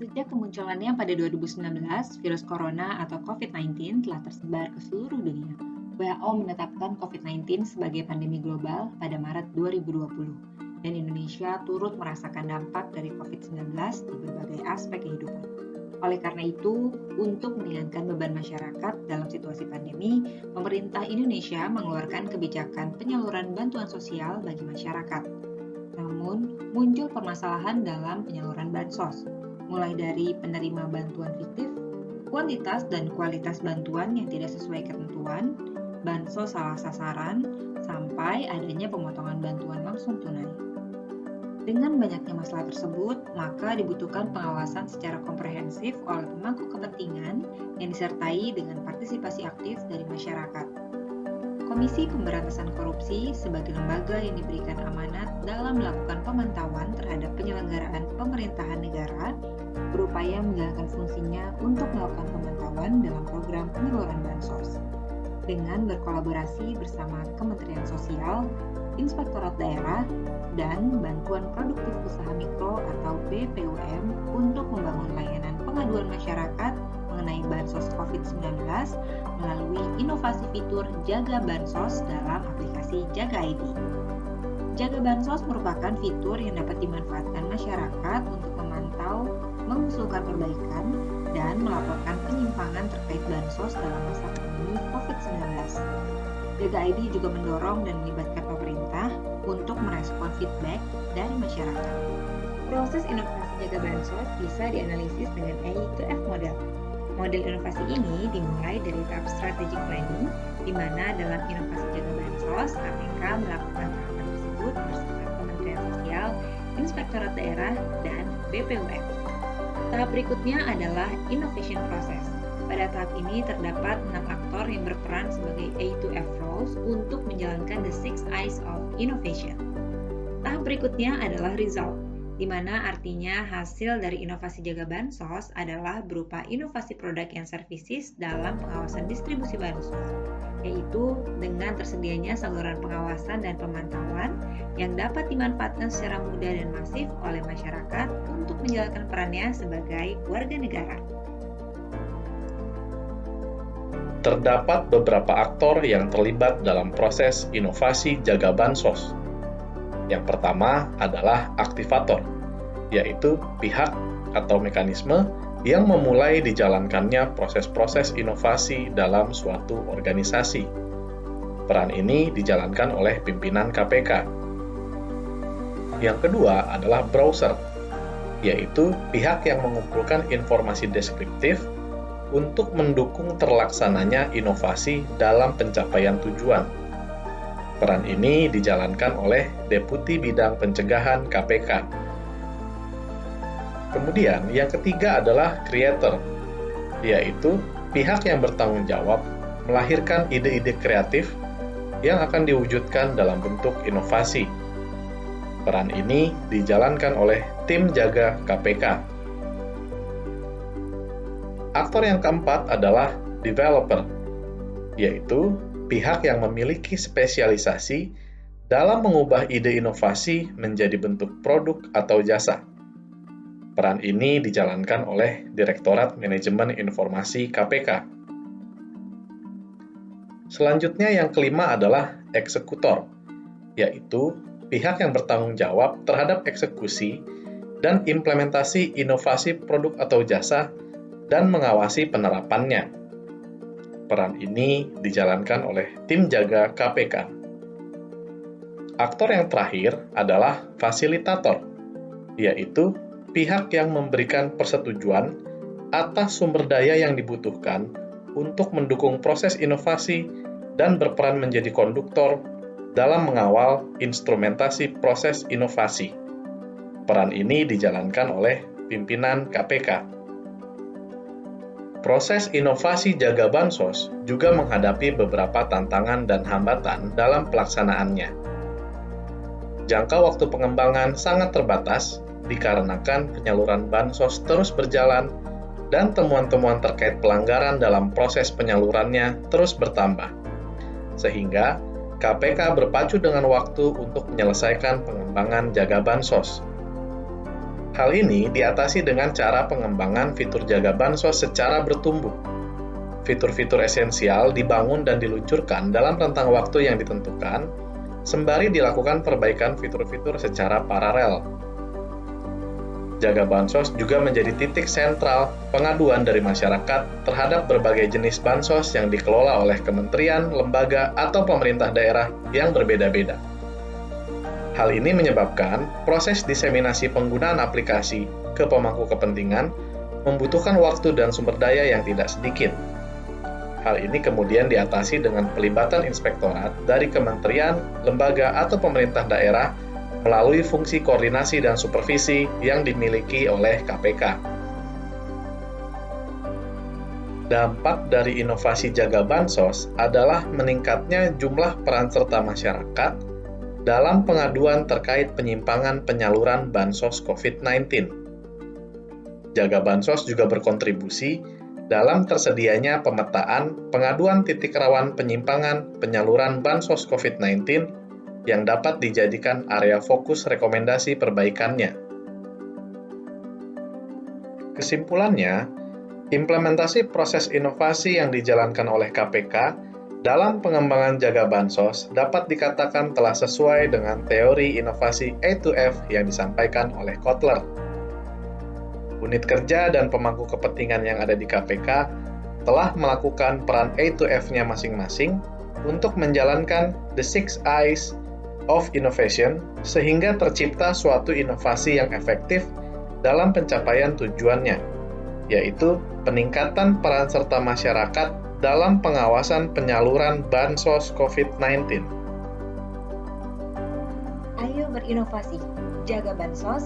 Sejak kemunculannya pada 2019, virus corona atau COVID-19 telah tersebar ke seluruh dunia. WHO menetapkan COVID-19 sebagai pandemi global pada Maret 2020, dan Indonesia turut merasakan dampak dari COVID-19 di berbagai aspek kehidupan. Oleh karena itu, untuk meringankan beban masyarakat dalam situasi pandemi, pemerintah Indonesia mengeluarkan kebijakan penyaluran bantuan sosial bagi masyarakat. Namun, muncul permasalahan dalam penyaluran bansos, mulai dari penerima bantuan fiktif, kuantitas dan kualitas bantuan yang tidak sesuai ketentuan, bansos salah sasaran, sampai adanya pemotongan bantuan langsung tunai. Dengan banyaknya masalah tersebut, maka dibutuhkan pengawasan secara komprehensif oleh pemangku kepentingan yang disertai dengan partisipasi aktif dari masyarakat. Komisi Pemberantasan Korupsi sebagai lembaga yang diberikan amanat dalam melakukan pemantauan terhadap penyelenggaraan pemerintahan negara berupaya menjalankan fungsinya untuk melakukan pemantauan dalam program penyaluran bansos dengan berkolaborasi bersama Kementerian Sosial, Inspektorat Daerah, dan Bantuan Produktif Usaha Mikro atau BPUM untuk membangun layanan pengaduan masyarakat mengenai bansos COVID-19 melalui inovasi fitur Jaga Bansos dalam aplikasi Jaga ID. Jaga Bansos merupakan fitur yang dapat dimanfaatkan masyarakat untuk memantau, mengusulkan perbaikan, dan melaporkan penyimpangan terkait bansos dalam masa pandemi COVID-19. Jaga ID juga mendorong dan melibatkan pemerintah untuk merespon feedback dari masyarakat. Proses inovasi Jaga Bansos bisa dianalisis dengan A-to-F model. Model inovasi ini dimulai dari tahap strategic planning, di mana dalam inovasi Jaga Bansos, KPK melakukan tahapan tersebut bersama Kementerian Sosial, Inspektorat Daerah, dan BPUM. Tahap berikutnya adalah innovation process. Pada tahap ini terdapat 6 aktor yang berperan sebagai A-to-F roles untuk menjalankan the 6 Eyes of Innovation. Tahap berikutnya adalah result, di mana artinya hasil dari inovasi Jaga Bansos adalah berupa inovasi produk and services dalam pengawasan distribusi bansos, yaitu dengan tersedianya saluran pengawasan dan pemantauan yang dapat dimanfaatkan secara mudah dan masif oleh masyarakat untuk menjalankan perannya sebagai warga negara. Terdapat beberapa aktor yang terlibat dalam proses inovasi Jaga Bansos. Yang pertama adalah aktivator, yaitu pihak atau mekanisme yang memulai dijalankannya proses-proses inovasi dalam suatu organisasi. Peran ini dijalankan oleh pimpinan KPK. Yang kedua adalah browser, yaitu pihak yang mengumpulkan informasi deskriptif untuk mendukung terlaksananya inovasi dalam pencapaian tujuan. Peran ini dijalankan oleh Deputi Bidang Pencegahan KPK. Kemudian, yang ketiga adalah creator, yaitu pihak yang bertanggung jawab melahirkan ide-ide kreatif yang akan diwujudkan dalam bentuk inovasi. Peran ini dijalankan oleh tim Jaga KPK. Aktor yang keempat adalah developer, yaitu pihak yang memiliki spesialisasi dalam mengubah ide inovasi menjadi bentuk produk atau jasa. Peran ini dijalankan oleh Direktorat Manajemen Informasi KPK. Selanjutnya yang kelima adalah eksekutor, yaitu pihak yang bertanggung jawab terhadap eksekusi dan implementasi inovasi produk atau jasa dan mengawasi penerapannya. Peran ini dijalankan oleh tim Jaga KPK. Aktor yang terakhir adalah fasilitator, yaitu pihak yang memberikan persetujuan atas sumber daya yang dibutuhkan untuk mendukung proses inovasi dan berperan menjadi konduktor dalam mengawal instrumentasi proses inovasi. Peran ini dijalankan oleh pimpinan KPK. Proses inovasi Jaga Bansos juga menghadapi beberapa tantangan dan hambatan dalam pelaksanaannya. Jangka waktu pengembangan sangat terbatas dikarenakan penyaluran bansos terus berjalan dan temuan-temuan terkait pelanggaran dalam proses penyalurannya terus bertambah. Sehingga KPK berpacu dengan waktu untuk menyelesaikan pengembangan Jaga Bansos. Hal ini diatasi dengan cara pengembangan fitur jaga bansos secara bertumbuh. Fitur-fitur esensial dibangun dan diluncurkan dalam rentang waktu yang ditentukan, sembari dilakukan perbaikan fitur-fitur secara paralel. Jaga bansos juga menjadi titik sentral pengaduan dari masyarakat terhadap berbagai jenis bansos yang dikelola oleh kementerian, lembaga, atau pemerintah daerah yang berbeda-beda. Hal ini menyebabkan proses diseminasi penggunaan aplikasi ke pemangku kepentingan membutuhkan waktu dan sumber daya yang tidak sedikit. Hal ini kemudian diatasi dengan pelibatan inspektorat dari kementerian, lembaga, atau pemerintah daerah melalui fungsi koordinasi dan supervisi yang dimiliki oleh KPK. Dampak dari inovasi jaga bansos adalah meningkatnya jumlah peran serta masyarakat dalam pengaduan terkait penyimpangan penyaluran bansos COVID-19. Jaga bansos juga berkontribusi dalam tersedianya pemetaan pengaduan titik rawan penyimpangan penyaluran bansos COVID-19 yang dapat dijadikan area fokus rekomendasi perbaikannya. Kesimpulannya, implementasi proses inovasi yang dijalankan oleh KPK dalam pengembangan jaga bansos dapat dikatakan telah sesuai dengan teori inovasi A2F yang disampaikan oleh Kotler. Unit kerja dan pemangku kepentingan yang ada di KPK telah melakukan peran A2F-nya masing-masing untuk menjalankan the 6 I's of innovation sehingga tercipta suatu inovasi yang efektif dalam pencapaian tujuannya, yaitu peningkatan peran serta masyarakat dalam pengawasan penyaluran bansos COVID-19. Ayo berinovasi, jaga bansos,